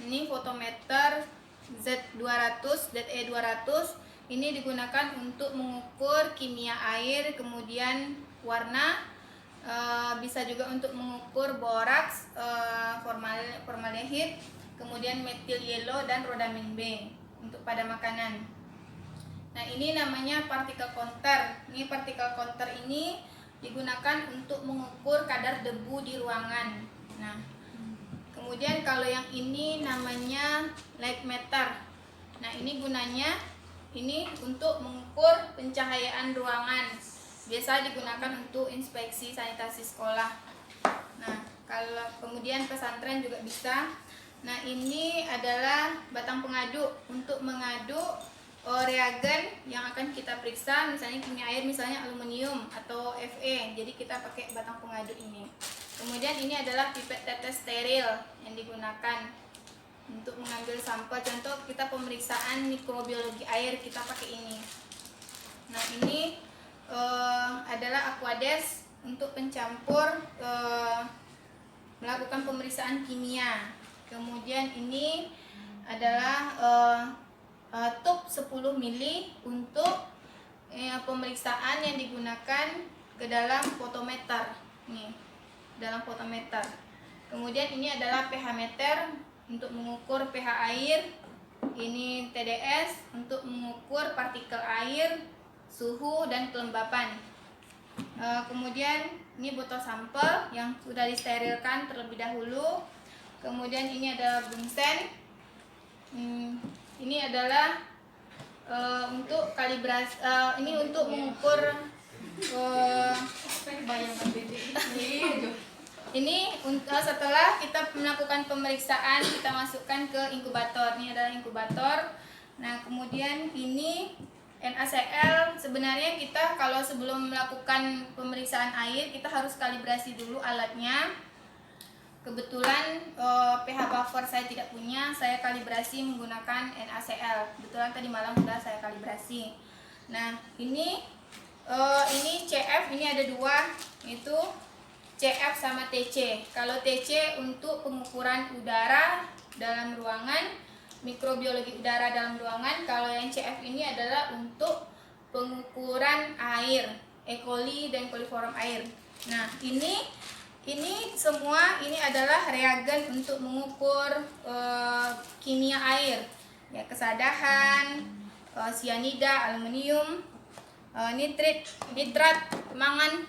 Ini fotometer ZE200. Ini digunakan untuk mengukur kimia air, kemudian warna, bisa juga untuk mengukur boraks, formaldehyde, kemudian metil yellow dan rodamin B untuk pada makanan. Nah, ini namanya particle counter. Ini particle counter ini digunakan untuk mengukur kadar debu di ruangan. Nah, kemudian kalau yang ini namanya light meter. Nah, ini gunanya ini untuk mengukur pencahayaan ruangan. Biasa digunakan untuk inspeksi sanitasi sekolah. Nah, kalau kemudian pesantren juga bisa. Nah, ini adalah batang pengadu untuk mengadu reagen yang akan kita periksa, misalnya kimia air, misalnya aluminium atau Fe. Jadi kita pakai batang pengadu ini. Kemudian ini adalah pipet tetes steril yang digunakan untuk mengambil sampel. Contoh kita pemeriksaan mikrobiologi air, kita pakai ini. Nah, ini adalah aquades untuk pencampur, melakukan pemeriksaan kimia. Kemudian ini adalah tub 10 mili untuk pemeriksaan yang digunakan ke dalam fotometer. Nih, dalam fotometer. Kemudian ini adalah pH meter untuk mengukur pH air. Ini TDS untuk mengukur partikel air, suhu dan kelembapan. Kemudian ini botol sampel yang sudah disterilkan terlebih dahulu. Kemudian ini adalah bunsen. Ini adalah untuk kalibrasi, ini untuk mengukur ini setelah kita melakukan pemeriksaan, kita masukkan ke inkubator. Ini adalah inkubator. Nah, kemudian ini NaCl. Sebenarnya kita kalau sebelum melakukan pemeriksaan air, kita harus kalibrasi dulu alatnya. Kebetulan pH buffer saya tidak punya, saya kalibrasi menggunakan NaCl. Kebetulan tadi malam sudah saya kalibrasi. Nah, ini CF, ini ada dua, itu CF sama TC. Kalau TC untuk pengukuran udara dalam ruangan, mikrobiologi udara dalam ruangan. Kalau yang CF ini adalah untuk pengukuran air, E. coli dan coliform air. Nah, ini semua ini adalah reagen untuk mengukur kimia air, ya, kesadahan, sianida, aluminium, nitrat, mangan,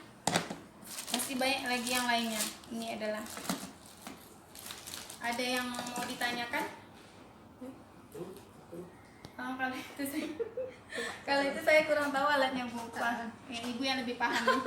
masih banyak lagi yang lainnya. Ini adalah, ada yang mau ditanyakan? Kalau itu saya kurang tahu alatnya, Bu. Ibu yang lebih paham.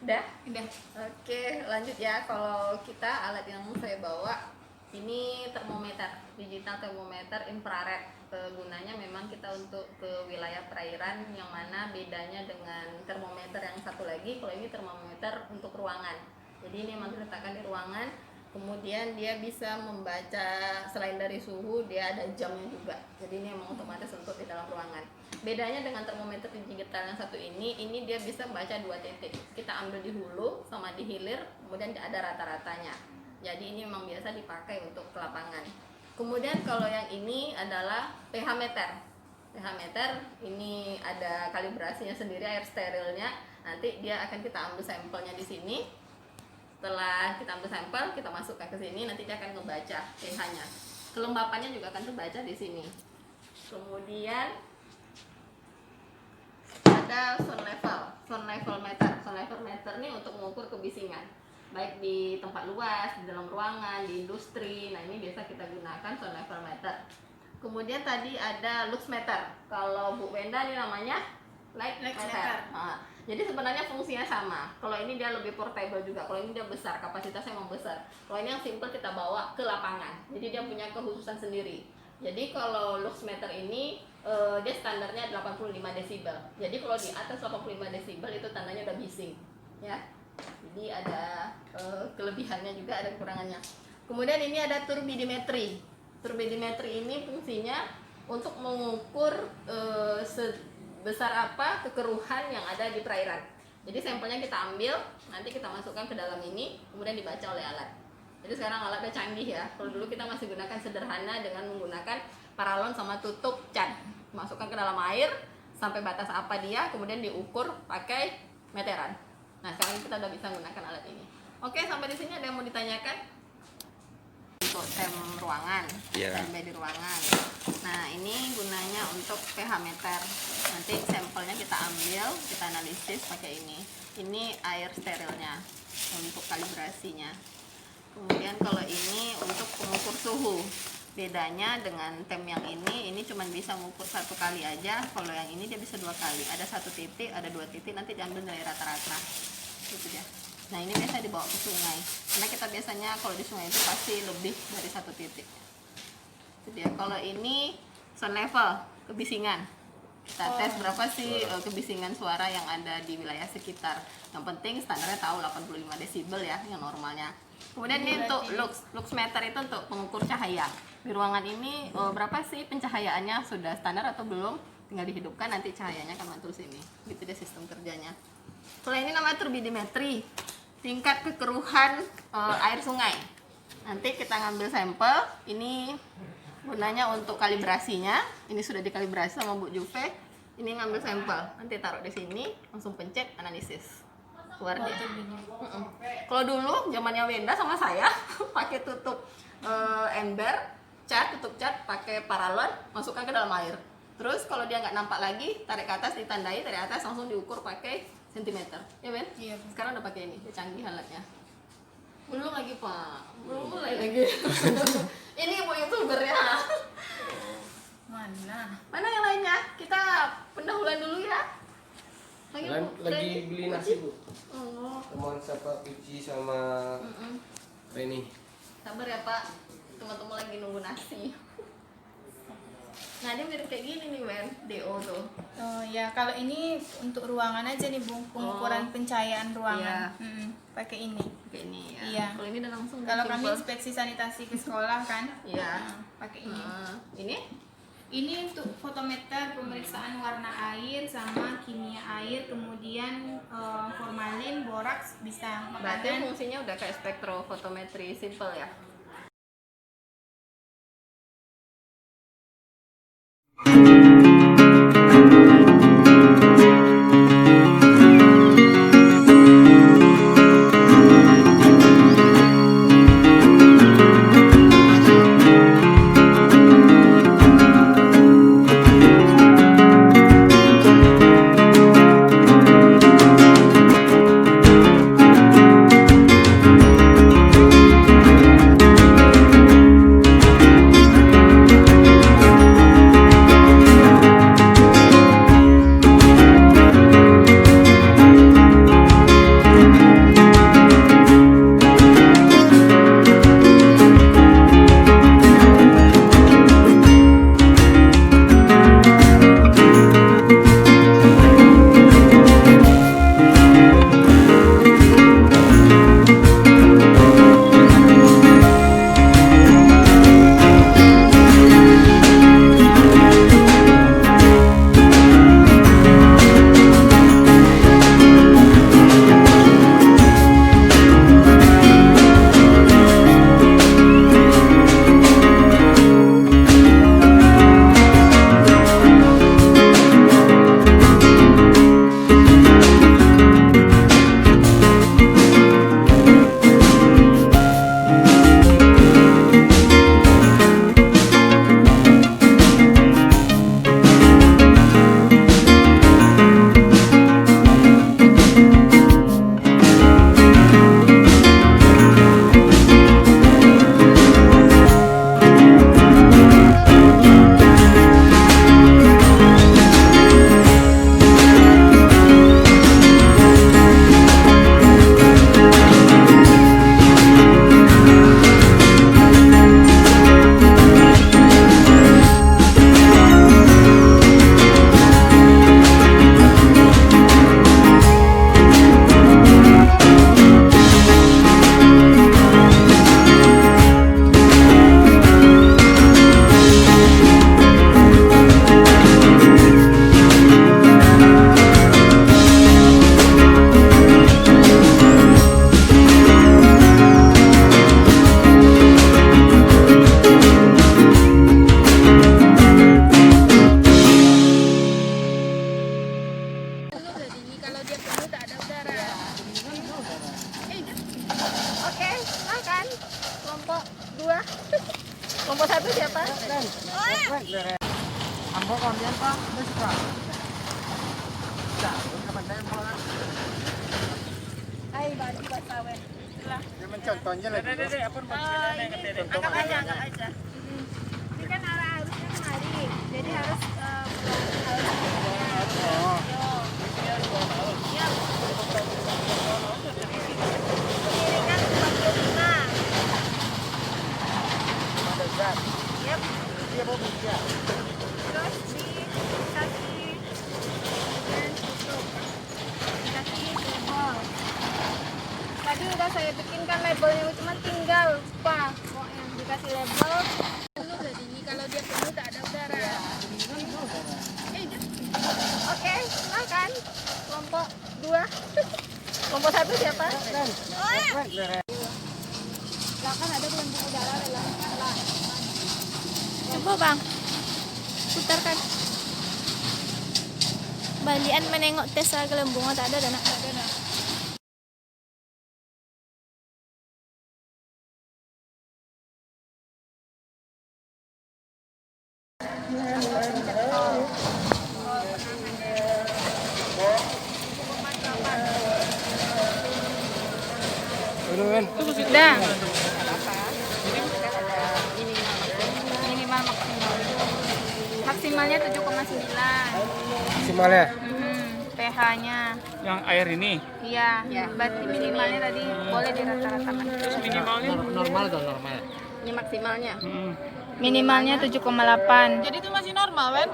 Udah? Udah. Oke, lanjut ya. Kalau kita alat yang saya bawa ini termometer, digital termometer infrared. Gunanya memang kita untuk ke wilayah perairan, yang mana bedanya dengan termometer yang satu lagi. Kalau ini termometer untuk ruangan. Jadi ini memang diletakkan di ruangan. Kemudian dia bisa membaca, selain dari suhu, dia ada jamnya juga. Jadi ini memang otomatis untuk di dalam ruangan. Bedanya dengan termometer digital yang satu ini dia bisa membaca 2 titik. Kita ambil di hulu sama di hilir, kemudian ada rata-ratanya. Jadi ini memang biasa dipakai untuk ke lapangan. Kemudian kalau yang ini adalah pH meter. pH meter ini ada kalibrasinya sendiri, air sterilnya. Nanti dia akan kita ambil sampelnya di sini. Setelah kita ambil sampel, kita masukkan ke sini, nanti dia akan membaca pH-nya. Kelembapannya juga akan terbaca di sini. Kemudian ada sound level meter. Sound level meter ini untuk mengukur kebisingan, baik di tempat luas, di dalam ruangan, di industri. Nah, ini biasa kita gunakan sound level meter. Kemudian tadi ada lux meter. Kalau Bu Wenda ini namanya light meter. Nah, jadi sebenarnya fungsinya sama. Kalau ini dia lebih portable juga. Kalau ini dia besar, kapasitasnya memang besar. Kalau ini yang simple kita bawa ke lapangan. Jadi dia punya kekhususan sendiri. Jadi kalau lux meter ini dia standarnya 85 desibel. Jadi kalau di atas 85 desibel itu tandanya udah bising, ya. Jadi ada kelebihannya juga, ada kekurangannya. Kemudian ini ada turbidimetri. Turbidimetri ini fungsinya untuk mengukur sebesar apa kekeruhan yang ada di perairan. Jadi sampelnya kita ambil, nanti kita masukkan ke dalam ini, kemudian dibaca oleh alat. Jadi sekarang alatnya canggih ya. Kalau dulu kita masih gunakan sederhana dengan menggunakan paralon sama tutup cat. Masukkan ke dalam air sampai batas apa dia, kemudian diukur pakai meteran. Nah, sekarang kita udah bisa menggunakan alat ini. Oke, sampai di sini ada yang mau ditanyakan? Untuk tem ruangan, Iya. tempe di ruangan. Nah, ini gunanya untuk pH meter. Nanti sampelnya kita ambil, kita analisis pakai ini. Ini air sterilnya untuk kalibrasinya. Kemudian kalau ini untuk pengukur suhu. Bedanya dengan tem yang ini cuma bisa mengukur 1 kali aja. Kalau yang ini dia bisa 2 kali. Ada 1 titik, ada 2 titik, nanti diambil dari rata-rata. Gitu ya. Nah, ini biasa dibawa ke sungai. Karena kita biasanya kalau di sungai itu pasti lebih dari 1 titik. Itu dia. Kalau ini sound level, kebisingan. Kita tes berapa sih kebisingan suara yang ada di wilayah sekitar. Yang penting standarnya tahu 85 desibel ya, yang normalnya. Kemudian ini untuk lux meter itu untuk pengukur cahaya. Di ruangan ini berapa sih pencahayaannya, sudah standar atau belum? Tinggal dihidupkan, nanti cahayanya akan mantul sini. Gitu deh sistem kerjanya. Kalau ini namanya turbidimetri, tingkat kekeruhan air sungai. Nanti kita ngambil sampel, ini gunanya untuk kalibrasinya. Ini sudah dikalibrasi sama Bu Juve. Ini ngambil sampel, nanti taruh di sini, langsung pencet analisis. Keluar dia. Kalau dulu zamannya Wenda sama saya pakai tutup ember, cat, tutup cat pakai paralon, masukkan ke dalam air. Terus kalau dia nggak nampak lagi, tarik ke atas, ditandai, tarik atas, langsung diukur pakai sentimeter. Ya Ben? Iya. Sekarang udah pakai ini, udah canggih alatnya. Belum lagi Pak, belum mulai lagi. Ini ibu youtuber ya. Mana yang lainnya? Kita pendahuluan dulu ya. Lagi beli nasi Bu. Oh. Teman siapa Uci sama Reni. Sabar ya Pak, teman-teman lagi nunggu nasi. Nah, dia mirip kayak gini nih Ben, DO tuh. Oh ya, kalau ini untuk ruangan aja nih Bu, pengukuran pencahayaan ruangan. Pakai ini. Kayak ini ya. Iya. Kalau ini udah langsung. Kalau kami simple. inspeksi sanitasi ke sekolah kan, Iya. pakai ini. Ini? Ini untuk fotometer, pemeriksaan warna air sama kimia air, kemudian formalin, boraks bisa. Berarti Makanan fungsinya udah kayak spektrofotometri simple ya. Kelompok 1 siapa? Ambo kambian Pak, udah suka. Kapan saya pulang? Hai, baju basawe. Cuman contohnya lagi. Anggap aja. Ini kan harusnya kemari, jadi harus Piringan 45. Yep. Dia mau bisa. Terus dikasih dan tutup. Dikasih label. Tadi udah saya bikinkan labelnya, cuma tinggal lupa. Pokoknya dikasih label. Dulu berarti ini kalau dia penuh tak ada udara. Oke, silakan. Kelompok 2. Kelompok 1 siapa? Silakan, ada belum udara dalam lah. Coba bang, putarkan. Balian menengok tes gelembung tak ada dan tak ada. Sudah. Minimal maksimal. Maksimalnya 7,9. Maksimalnya. pH-nya. Yang air ini Iya. Berarti minimalnya tadi boleh dirata-ratakan. terus minimalnya Normal atau normal? Ini maksimalnya. Minimalnya 7,8. Jadi itu masih normal kan?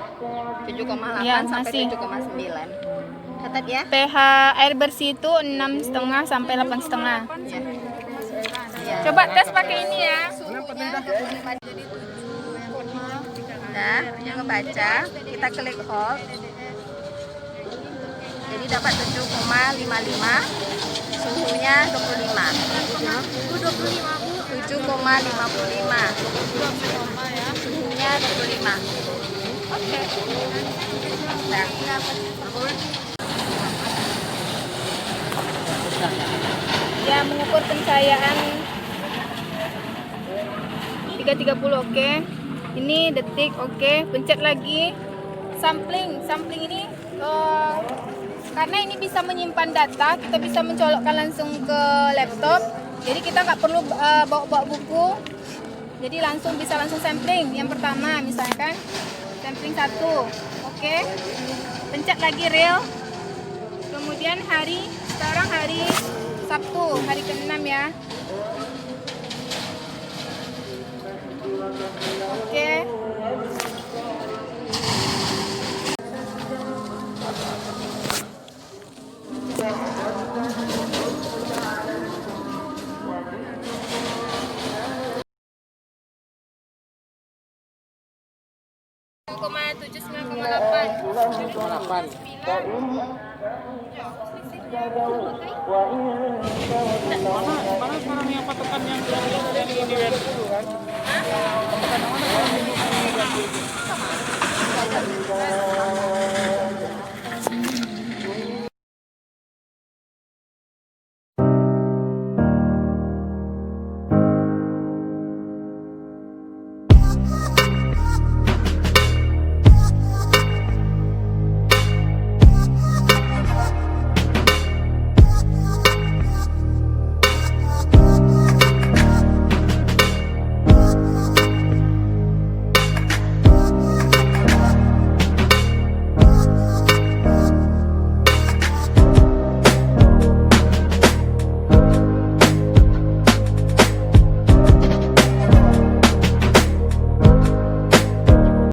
7,8 Ya, sampai masih. 7,9. Catat ya. pH air bersih itu 6,5 sampai 8,5. Ya. Coba tes pakai ini ya. Nah, yang ngebaca, kita klik hold. Jadi dapat 7,55, suhunya 25. 7,55, suhunya 25. Oke. Nah, Ya, mengukur pencahayaan 330, oke. Ini detik, oke. Pencet lagi. Sampling ini karena ini bisa menyimpan data, kita bisa mencolokkan langsung ke laptop. Jadi kita nggak perlu bawa buku. Jadi bisa langsung sampling. Yang pertama misalkan sampling 1, oke. Pencet lagi real. Kemudian sekarang hari Sabtu, hari ke-6 ya. Oke. mana sekarang yang patokan yang ini kan